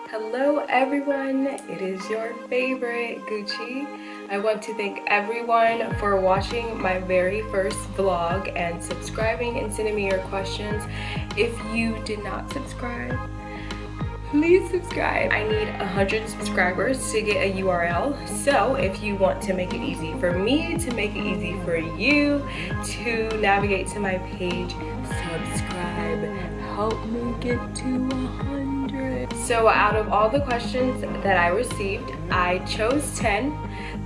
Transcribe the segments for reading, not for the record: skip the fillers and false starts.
Hello everyone, it is your favorite Gucci. I want to thank everyone for watching my very first vlog and subscribing and sending me your questions. If you did not subscribe, please subscribe. I need 100 subscribers to get a URL. So if you want to make it easy for me, to make it easy for you to navigate to my page, subscribe. Help me get to 100. So out of all the questions that I received, I chose 10.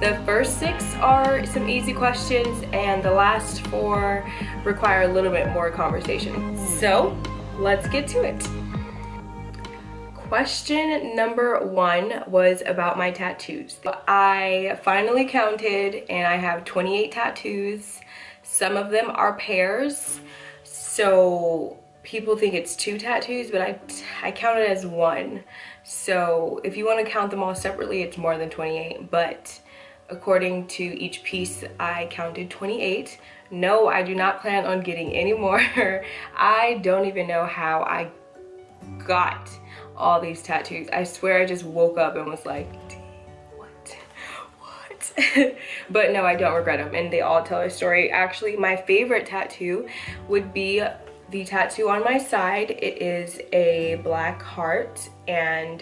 The first 6 are some easy questions and the last 4 require a little bit more conversation. So let's get to it. Question number 1 was about my tattoos. I finally counted and I have 28 tattoos. Some of them are pairs, so people think it's 2 tattoos, but I count it as 1. So if you want to count them all separately, it's more than 28, but according to each piece, I counted 28. No, I do not plan on getting any more. I don't even know how I got all these tattoos. I swear I just woke up and was like, what? But no, I don't regret them, and they all tell a story. Actually, my favorite tattoo would be the tattoo on my side. It is a black heart, and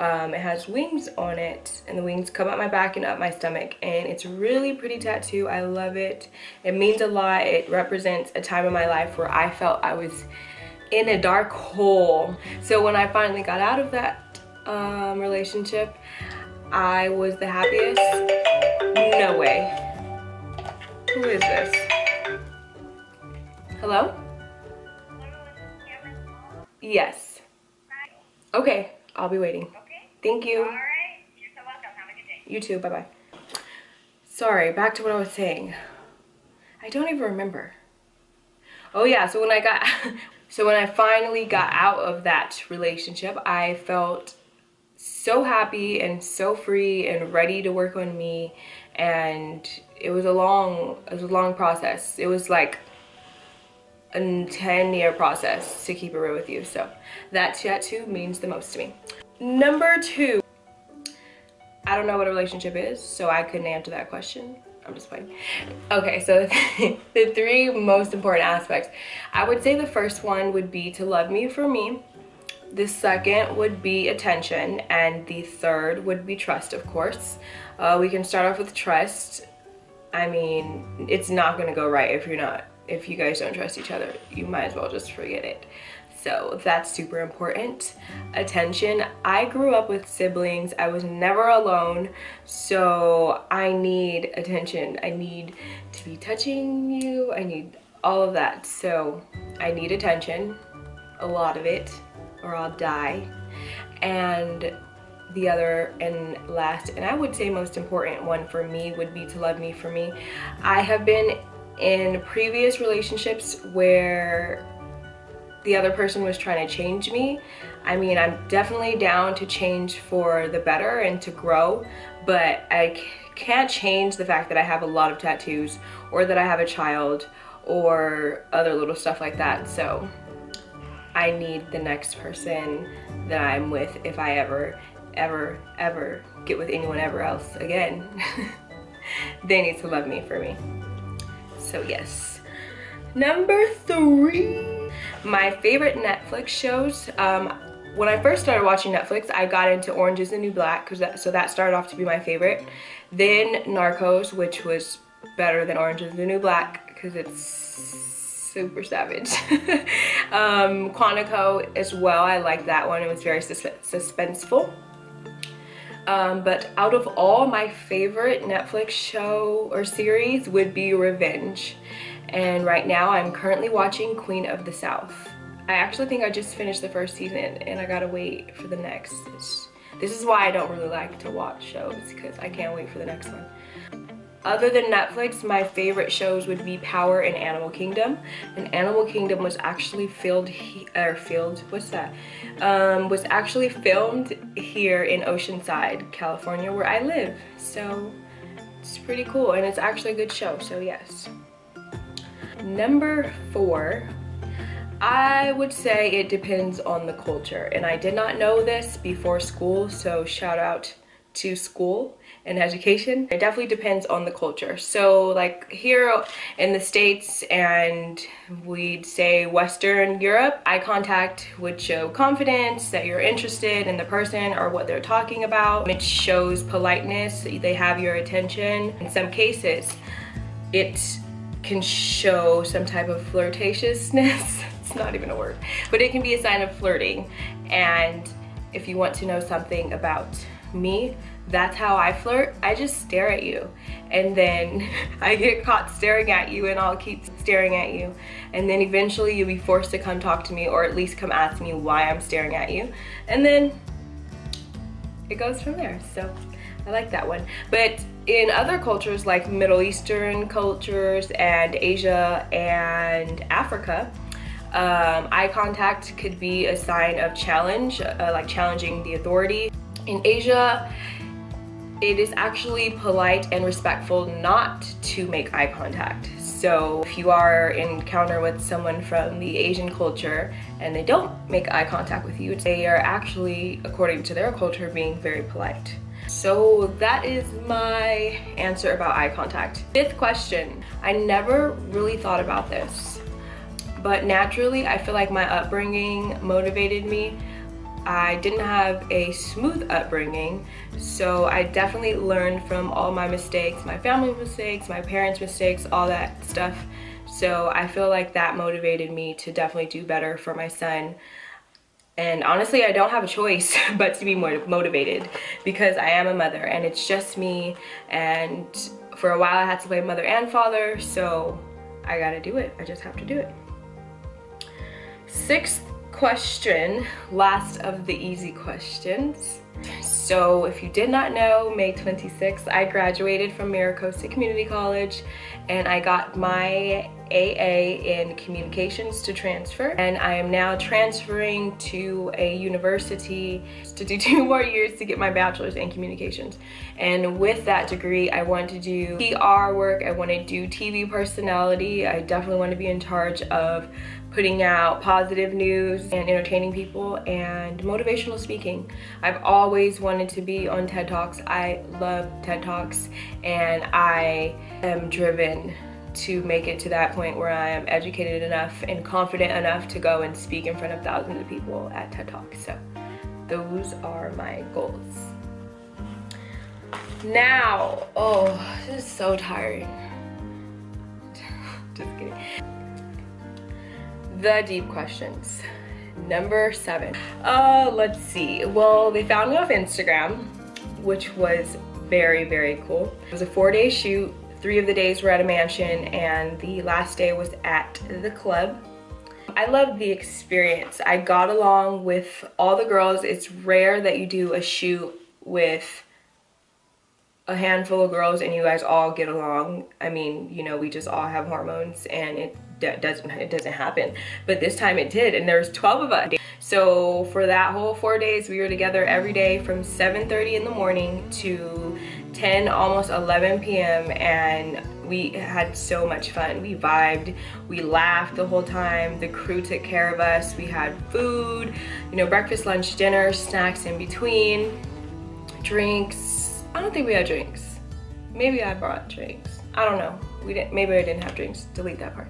it has wings on it, and the wings come up my back and up my stomach, and it's a really pretty tattoo. I love it. It means a lot. It represents a time in my life where I felt I was in a dark hole. So when I finally got out of that relationship, I was the happiest. No way. Who is this? Hello? Yes. Okay, I'll be waiting. Okay. Thank you. All right. You're so welcome. Have a good day. You too. Bye-bye. Sorry, back to what I was saying. I don't even remember. Oh yeah, so when I finally got out of that relationship, I felt so happy and so free and ready to work on me, and it was a long process. It was like a 10-year process, to keep it real with you. So that tattoo means the most to me. Number 2, I don't know what a relationship is, so I couldn't answer that question. I'm just playing. Okay, so the 3 most important aspects. I would say the first one would be to love me for me. The second would be attention, and the third would be trust, of course. We can start off with trust. I mean, it's not gonna go right if you guys don't trust each other. You might as well just forget it. So that's super important. Attention. I grew up with siblings. I was never alone, so I need attention. I need to be touching you. I need all of that. So I need attention, a lot of it, or I'll die. And the other and last, and I would say most important one for me, would be to love me for me. I have been in previous relationships where the other person was trying to change me. I mean, I'm definitely down to change for the better and to grow, but I can't change the fact that I have a lot of tattoos, or that I have a child, or other little stuff like that. So I need the next person that I'm with, if I ever get with anyone ever else again. They need to love me for me. So yes. Number 3, my favorite Netflix shows. When I first started watching Netflix, I got into Orange is the New Black, so that started off to be my favorite. Then Narcos, which was better than Orange is the New Black because it's super savage. Quantico as well, I liked that one. It was very suspenseful. But out of all, my favorite Netflix show or series would be Revenge. And right now I'm currently watching Queen of the South. I actually think I just finished the first season and I gotta wait for the next. This is why I don't really like to watch shows, because I can't wait for the next one. Other than Netflix, my favorite shows would be Power and Animal Kingdom. And Animal Kingdom was actually filmed here in Oceanside, California, where I live. So it's pretty cool, and it's actually a good show, so yes. Number 4, I would say it depends on the culture, and I did not know this before school, so shout out to school and education. It definitely depends on the culture. So like here in the States, and we'd say Western Europe, eye contact would show confidence that you're interested in the person or what they're talking about. It shows politeness, they have your attention. In some cases, it can show some type of flirtatiousness. It's not even a word, but it can be a sign of flirting. And if you want to know something about me, that's how I flirt. I just stare at you, and then I get caught staring at you, and I'll keep staring at you, and then eventually you'll be forced to come talk to me, or at least come ask me why I'm staring at you, and then it goes from there. So I like that one. But in other cultures like Middle Eastern cultures and Asia and Africa, eye contact could be a sign of challenge, like challenging the authority. In Asia, it is actually polite and respectful not to make eye contact. So if you are in encounter with someone from the Asian culture and they don't make eye contact with you, they are actually, according to their culture, being very polite. So that is my answer about eye contact. Fifth question. I never really thought about this, but naturally I feel like my upbringing motivated me. I didn't have a smooth upbringing, so I definitely learned from all my mistakes, my family mistakes, my parents' mistakes, all that stuff. So I feel like that motivated me to definitely do better for my son. And honestly, I don't have a choice but to be more motivated, because I am a mother and it's just me, and for a while I had to play mother and father, so I gotta do it. I just have to do it. Sixth question, last of the easy questions. So if you did not know, May 26th, I graduated from MiraCosta Community College, and I got my AA in communications to transfer, and I am now transferring to a university to do 2 more years to get my bachelor's in communications. And with that degree, I want to do PR work, I want to do TV personality, I definitely want to be in charge of putting out positive news and entertaining people, and motivational speaking. I've always wanted to be on TED Talks. I love TED Talks, and I am driven to make it to that point where I am educated enough and confident enough to go and speak in front of thousands of people at TED Talks. So those are my goals. Now, oh, this is so tiring. Just kidding. The deep questions. Number 7. Let's see. Well, they found me off Instagram, which was very, very cool. It was a 4-day shoot. 3 of the days were at a mansion, and the last day was at the club. I loved the experience. I got along with all the girls. It's rare that you do a shoot with a handful of girls and you guys all get along. I mean, you know, we just all have hormones, and it doesn't happen, but this time it did, and there's 12 of us. So for that whole 4 days, we were together every day from 7:30 in the morning to 10, almost 11 p.m. and we had so much fun. We vibed, we laughed the whole time. The crew took care of us. We had food, you know, breakfast, lunch, dinner, snacks in between, drinks. I don't think we had drinks. Maybe I brought drinks. I don't know. We didn't. Maybe I didn't have drinks. Delete that part.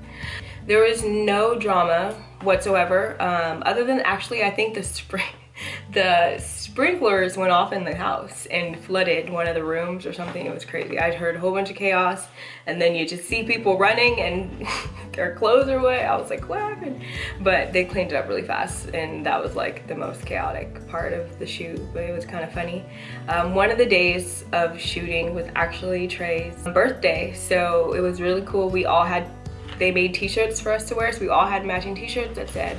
There was no drama whatsoever, other than actually I think the sprinklers went off in the house and flooded one of the rooms or something. It was crazy. I heard a whole bunch of chaos, and then you just see people running and their clothes are wet. I was like, what happened? But they cleaned it up really fast, and that was like the most chaotic part of the shoot, but it was kind of funny. One of the days of shooting was actually Trey's birthday, so it was really cool. They made t-shirts for us to wear, so we all had matching t-shirts that said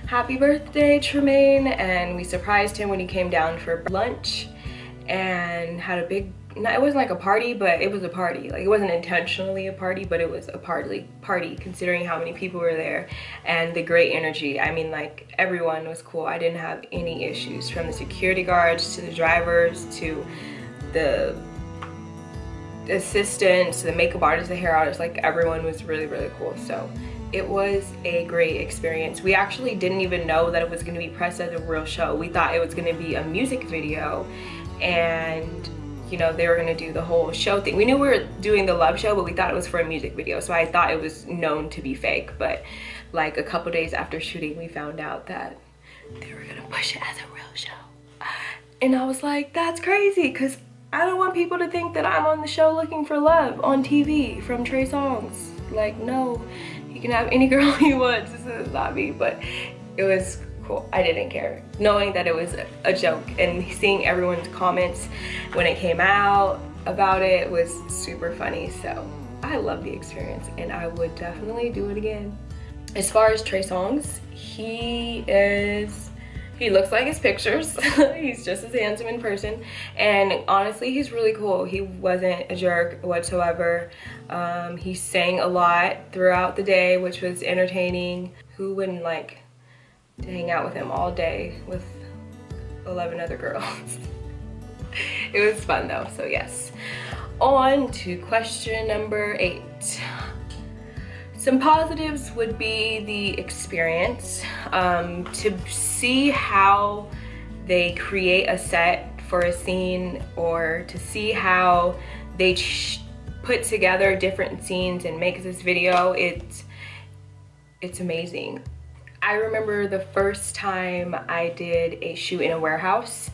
happy birthday Tremaine, and we surprised him when he came down for lunch and had a big, it wasn't like a party, but it was a party. Like, it wasn't intentionally a party, but it was a party considering how many people were there and the great energy. I mean, like, everyone was cool. I didn't have any issues, from the security guards to the drivers to the assistants, the makeup artists, the hair artists. Like, everyone was really, really cool. So It was a great experience. We actually didn't even know that it was going to be pressed as a real show. We thought it was going to be a music video, and you know, they were going to do the whole show thing. We knew we were doing the love show, but we thought it was for a music video, so I thought it was known to be fake. But like a couple days after shooting, we found out that they were going to push it as a real show. And I was like, that's crazy, because I don't want people to think that I'm on the show Looking for Love on TV from Trey Songz. Like, no, you can have any girl you want. This is not me. But it was cool. I didn't care, knowing that it was a joke, and seeing everyone's comments when it came out about it was super funny. So I love the experience, and I would definitely do it again. As far as Trey Songz, he looks like his pictures. He's just as handsome in person, and honestly, he's really cool. He wasn't a jerk whatsoever. He sang a lot throughout the day, which was entertaining. Who wouldn't like to hang out with him all day with 11 other girls? It was fun though, so yes. On to question number 8. Some positives would be the experience, to see how they create a set for a scene, or to see how they put together different scenes and make this video. It's amazing. I remember the first time I did a shoot in a warehouse,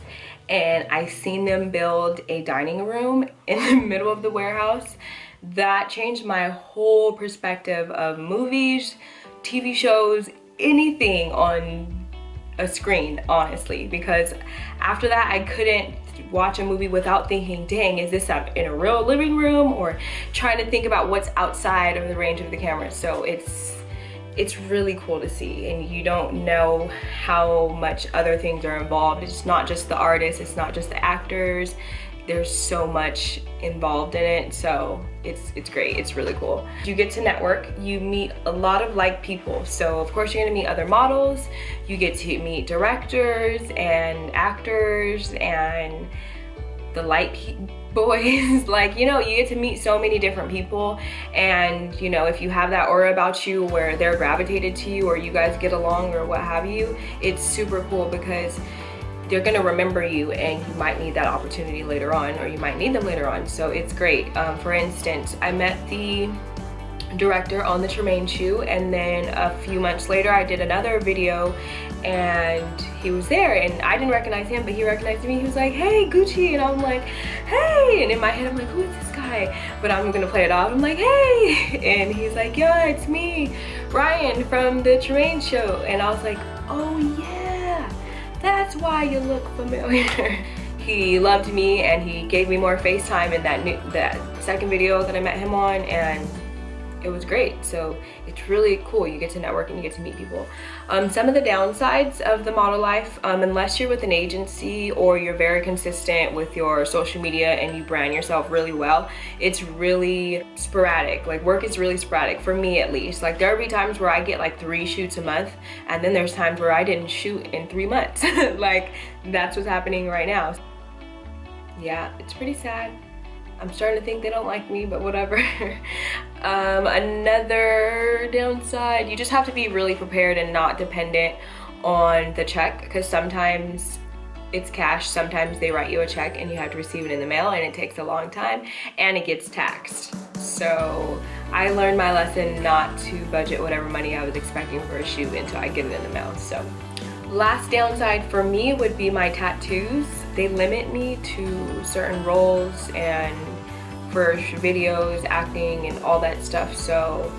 and I seen them build a dining room in the middle of the warehouse. That changed my whole perspective of movies, TV shows, anything on a screen, honestly, because after that I couldn't watch a movie without thinking, dang, is this in a real living room, or trying to think about what's outside of the range of the camera. So it's really cool to see, and you don't know how much other things are involved. It's not just the artists, it's not just the actors. There's so much involved in it, so it's great. It's really cool. You get to network, you meet a lot of like people. So of course you're gonna meet other models, you get to meet directors and actors and the light boys. Like, you know, you get to meet so many different people, and you know, if you have that aura about you where they're gravitated to you, or you guys get along, or what have you, it's super cool, because they're gonna remember you, and you might need that opportunity later on, or you might need them later on. So it's great. For instance, I met the director on the Tremaine shoe, and then a few months later I did another video and he was there, and I didn't recognize him, but he recognized me. He was like, hey, Gucci, and I'm like, hey, and in my head I'm like, who is this guy? But I'm gonna play it off. I'm like, hey, and he's like, yeah, it's me, Ryan from the Tremaine show. And I was like, oh yeah, that's why you look familiar. He loved me, and he gave me more FaceTime in that second video that I met him on, and it was great. So it's really cool. You get to network and you get to meet people. Some of the downsides of the model life, unless you're with an agency or you're very consistent with your social media and you brand yourself really well, it's really sporadic. Like, work is really sporadic, for me at least. Like, there'll be times where I get like 3 shoots a month, and then there's times where I didn't shoot in 3 months. Like, that's what's happening right now. Yeah, it's pretty sad. I'm starting to think they don't like me, but whatever. Another downside, you just have to be really prepared and not dependent on the check, because sometimes it's cash, sometimes they write you a check and you have to receive it in the mail, and it takes a long time and it gets taxed. So I learned my lesson not to budget whatever money I was expecting for a shoot until I get it in the mail. So last downside for me would be my tattoos. They limit me to certain roles and for videos, acting, and all that stuff. So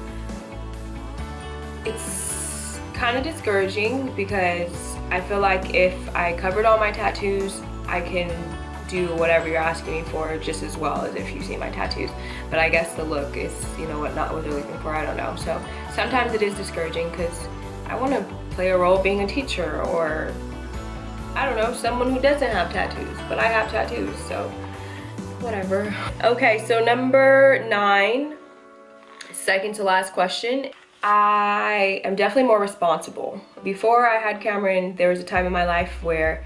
it's kind of discouraging, because I feel like if I covered all my tattoos, I can do whatever you're asking me for just as well as if you see my tattoos. But I guess the look is, you know what, not what they're looking for. I don't know. So sometimes it is discouraging, because I want to play a role being a teacher, or I don't know, someone who doesn't have tattoos, but I have tattoos, so whatever. Okay, so number 9, second to last question. I am definitely more responsible. Before I had Cameron, there was a time in my life where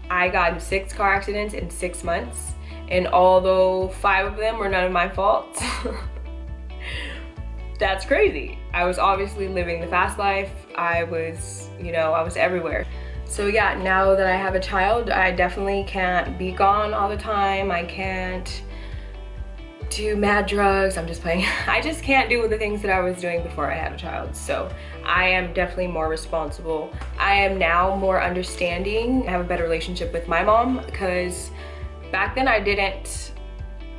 I got in 6 car accidents in 6 months, and although 5 of them were none of my fault, that's crazy. I was obviously living the fast life. I was, I was everywhere. So yeah, now that I have a child, I definitely can't be gone all the time. I can't do mad drugs. I'm just playing. I just can't do the things that I was doing before I had a child. So I am definitely more responsible. I am now more understanding. I have a better relationship with my mom because back then I didn't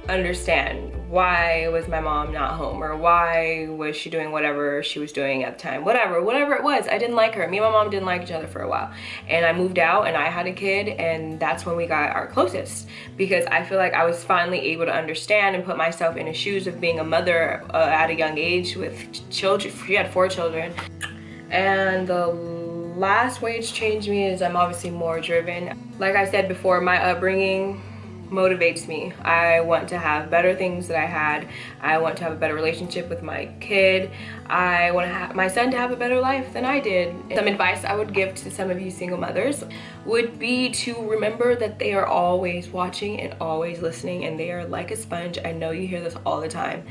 understand why was my mom not home, or why was she doing whatever she was doing at the time, whatever it was. I didn't like her. Me and my mom didn't like each other for a while, and I moved out and I had a kid, and that's when we got our closest, because I feel like I was finally able to understand and put myself in the shoes of being a mother at a young age with children. She had 4 children. And the last way it's changed me is I'm obviously more driven. Like I said before, my upbringing motivates me. I want to have better things that I had. I want to have a better relationship with my kid. I want to my son to have a better life than I did. Some advice I would give to some of you single mothers would be to remember that they are always watching and always listening, and they are like a sponge. I know you hear this all the time,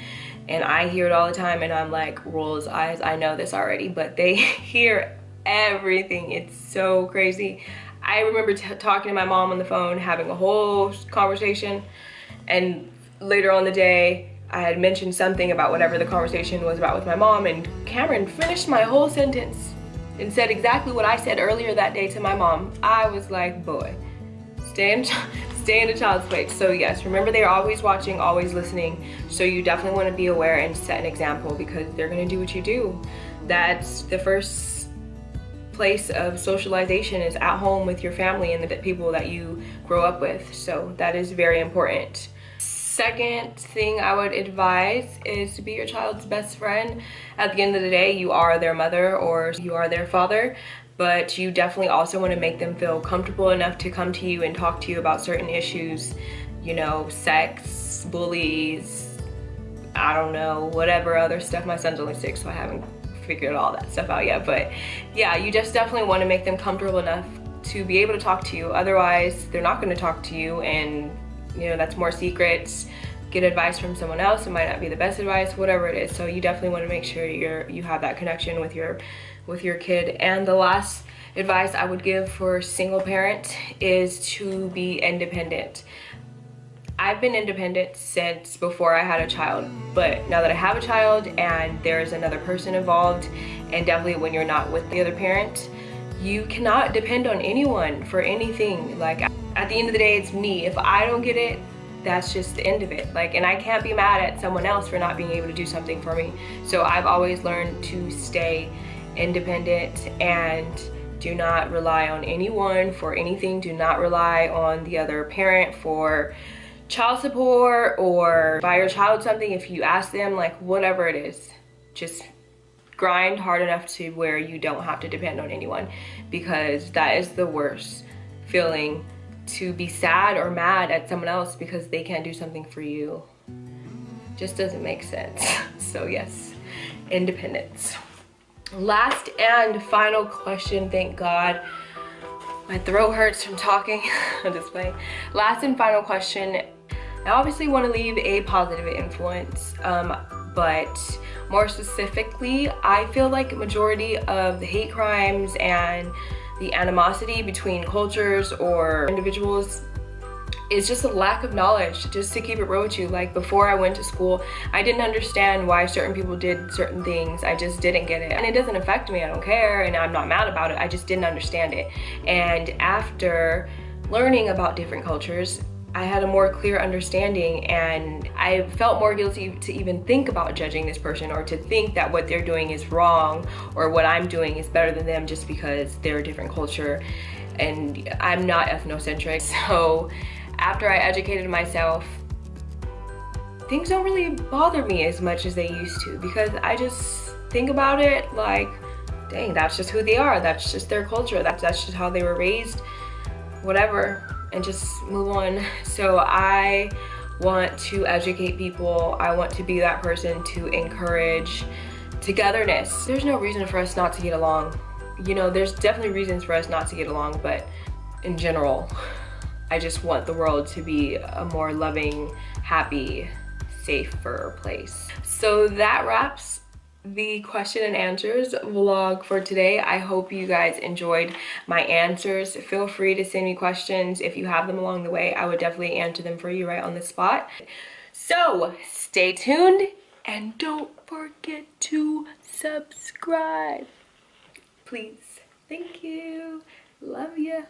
and I hear it all the time, and I'm like, rolls eyes, I know this already, but they hear everything. It's so crazy. I remember talking to my mom on the phone, having a whole conversation, and later on the day, I had mentioned something about whatever the conversation was about with my mom, and Cameron finished my whole sentence and said exactly what I said earlier that day to my mom. I was like, boy, stay in a child's place. So yes, remember they're always watching, always listening, so you definitely want to be aware and set an example, because they're going to do what you do. That's the first place of socialization, is at home with your family and the people that you grow up with. So that is very important. Second thing I would advise is to be your child's best friend. At the end of the day, you are their mother or you are their father, but you definitely also want to make them feel comfortable enough to come to you and talk to you about certain issues, sex, bullies, I don't know, whatever other stuff. My son's only 6, so I haven't figured all that stuff out yet, but yeah, you just definitely want to make them comfortable enough to be able to talk to you. Otherwise, they're not going to talk to you, and that's more secrets. Get advice from someone else. It might not be the best advice, whatever it is. So you definitely want to make sure you have that connection with your kid. And the last advice I would give for single parent is to be independent. I've been independent since before I had a child, but now that I have a child and there's another person involved, and definitely when you're not with the other parent, you cannot depend on anyone for anything. Like, at the end of the day, it's me. If I don't get it, that's just the end of it. Like, and I can't be mad at someone else for not being able to do something for me. So I've always learned to stay independent and do not rely on anyone for anything. Do not rely on the other parent for child support or buy your child something. If you ask them, like, whatever it is, just grind hard enough to where you don't have to depend on anyone, because that is the worst feeling, to be sad or mad at someone else because they can't do something for you. Just doesn't make sense. So yes, independence. Last and final question, thank God. My throat hurts from talking. I'm just playing. Last and final question. I obviously want to leave a positive influence, but more specifically, I feel like majority of the hate crimes and the animosity between cultures or individuals is just a lack of knowledge. Just to keep it real with you, like, before I went to school, I didn't understand why certain people did certain things. I just didn't get it, and it doesn't affect me. I don't care, and I'm not mad about it. I just didn't understand it. And after learning about different cultures, I had a more clear understanding, and I felt more guilty to even think about judging this person, or to think that what they're doing is wrong or what I'm doing is better than them just because they're a different culture. And I'm not ethnocentric. So after I educated myself, things don't really bother me as much as they used to, because I just think about it like, dang, that's just who they are. That's just their culture. That's just how they were raised, whatever, and just move on. So I want to educate people. I want to be that person to encourage togetherness. There's no reason for us not to get along. There's definitely reasons for us not to get along, but in general, I just want the world to be a more loving, happy, safer place. So that wraps the question and answers vlog for today. I hope you guys enjoyed my answers. Feel free to send me questions if you have them along the way. I would definitely answer them for you right on the spot. So stay tuned and don't forget to subscribe, please. Thank you. Love ya.